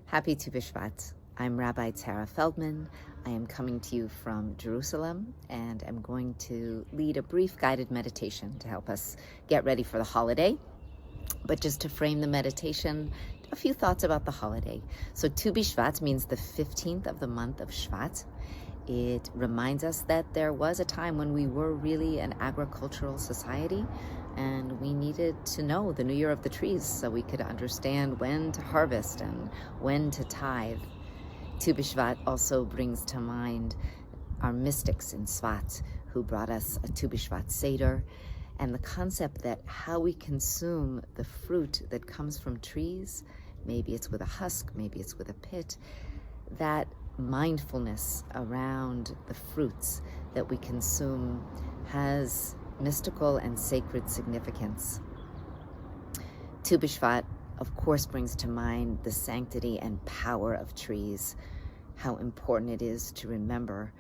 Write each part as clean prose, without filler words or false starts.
Happy Tu B'Shvat. I'm Rabbi Feldman. I am coming to you from Jerusalem, and I'm going to lead a brief guided meditation to help us get ready for the holiday. But just to frame the meditation, a few thoughts about the holiday. So Tu B'Shvat means the 15th of the month of Shvat. It reminds us that there was a time when we were really an agricultural society, and we needed to know the new year of the trees so we could understand when to harvest and when to tithe. Tu B'Shvat also brings to mind our mystics in Tzvat who brought us a Tu B'Shvat Seder, and the concept that how we consume the fruit that comes from trees, maybe it's with a husk, maybe it's with a pit, that mindfulness around the fruits that we consume has mystical and sacred significance. Tu B'Shvat, of course, brings to mind the sanctity and power of trees, how important it is to remember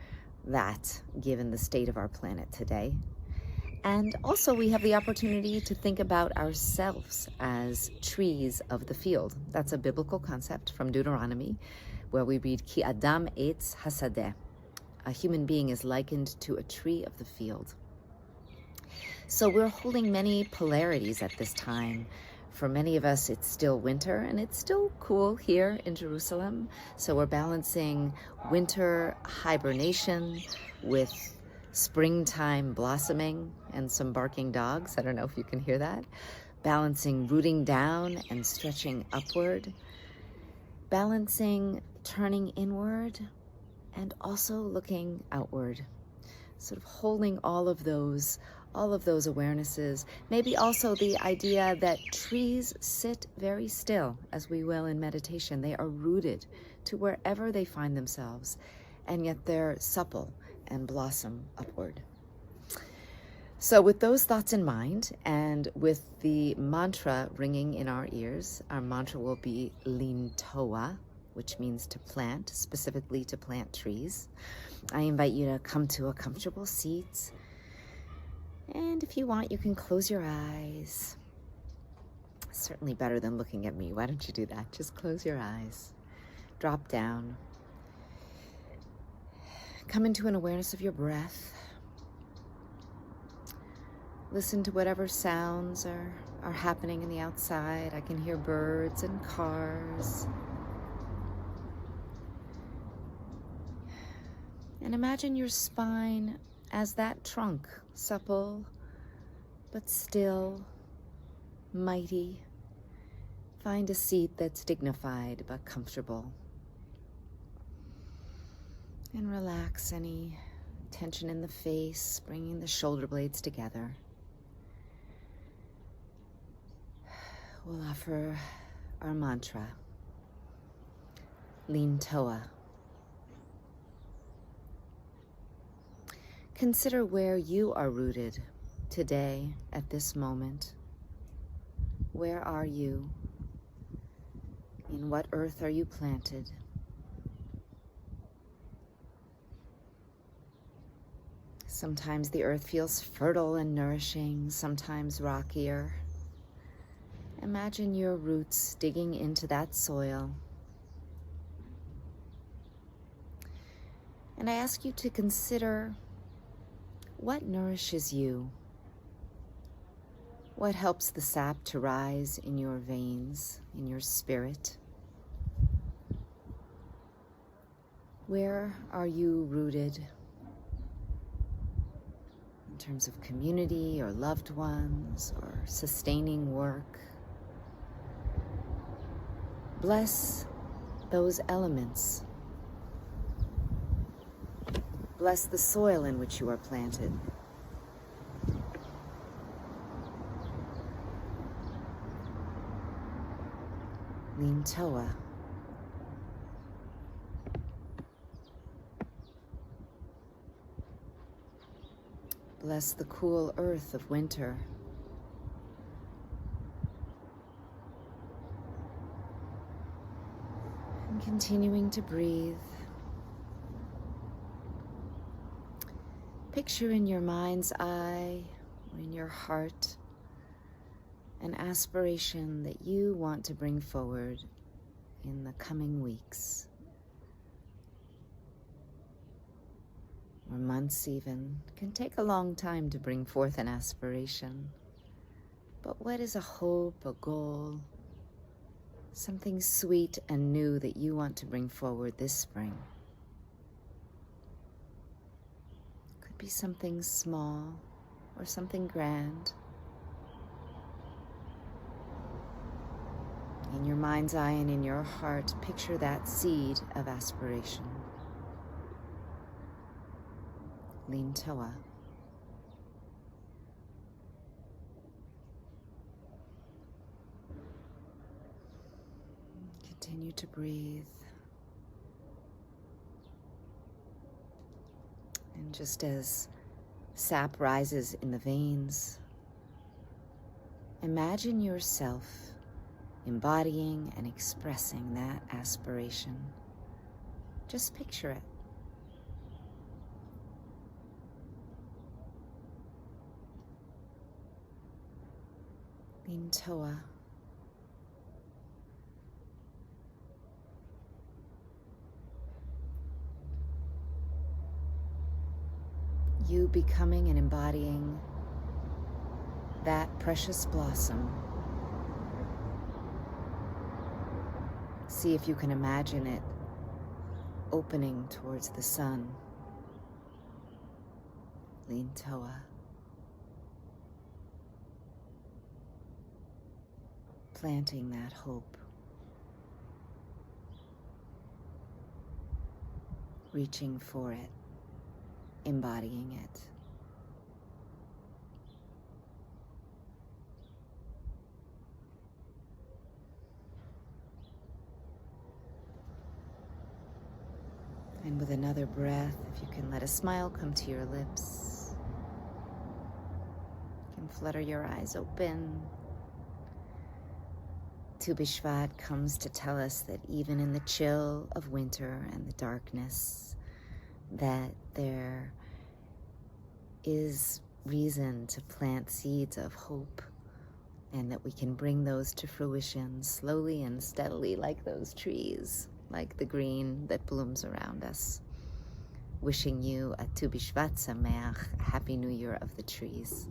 that given the state of our planet today. And also we have the opportunity to think about ourselves as trees of the field. That's a biblical concept from Deuteronomy, where we read, Ki Adam Eitz Hasadeh. A human being is likened to a tree of the field. So we're holding many polarities at this time. For many of us, it's still winter, and it's still cool here in Jerusalem. So we're balancing winter hibernation with springtime blossoming and some barking dogs. I don't know if you can hear that. Balancing rooting down and stretching upward. Balancing turning inward and also looking outward. Sort of holding all of those awarenesses. Maybe also the idea that trees sit very still, as we will in meditation. They are rooted to wherever they find themselves, and yet they're supple and blossom upward. So with those thoughts in mind, and with the mantra ringing in our ears, our mantra will be Lintoa, which means to plant, specifically to plant trees. I invite you to come to a comfortable seat. And if you want, you can close your eyes. Certainly better than looking at me. Why don't you do that? Just close your eyes. Drop down. Come into an awareness of your breath. Listen to whatever sounds are happening in the outside. I can hear birds and cars. And imagine your spine as that trunk, supple, but still, mighty. Find a seat that's dignified but comfortable. And relax any tension in the face, bringing the shoulder blades together. We'll offer our mantra, Lintoa. Consider where you are rooted today at this moment. Where are you? In what earth are you planted? Sometimes the earth feels fertile and nourishing, sometimes rockier. Imagine your roots digging into that soil. And I ask you to consider what nourishes you. What helps the sap to rise in your veins, in your spirit? Where are you rooted in terms of community or loved ones or sustaining work? Bless those elements. Bless the soil in which you are planted. Lintoa. Bless the cool earth of winter. And continuing to breathe. Picture in your mind's eye or in your heart an aspiration that you want to bring forward in the coming weeks, or months even. It can take a long time to bring forth an aspiration. But what is a hope, a goal, something sweet and new that you want to bring forward this spring? It could be something small or something grand. In your mind's eye and in your heart, picture that seed of aspiration. Lean Toa. Continue to breathe. And just as sap rises in the veins, imagine yourself embodying and expressing that aspiration. Just picture it. Lean Toa. You becoming and embodying that precious blossom. See if you can imagine it opening towards the sun. Lean Toa. Planting that hope. Reaching for it. Embodying it. And with another breath, if you can let a smile come to your lips, you can flutter your eyes open. Tu B'Shvat comes to tell us that even in the chill of winter and the darkness, that there is reason to plant seeds of hope, and that we can bring those to fruition slowly and steadily, like those trees, like the green that blooms around us. Wishing you a Tu B'Shvat Sameach, a Happy New Year of the trees.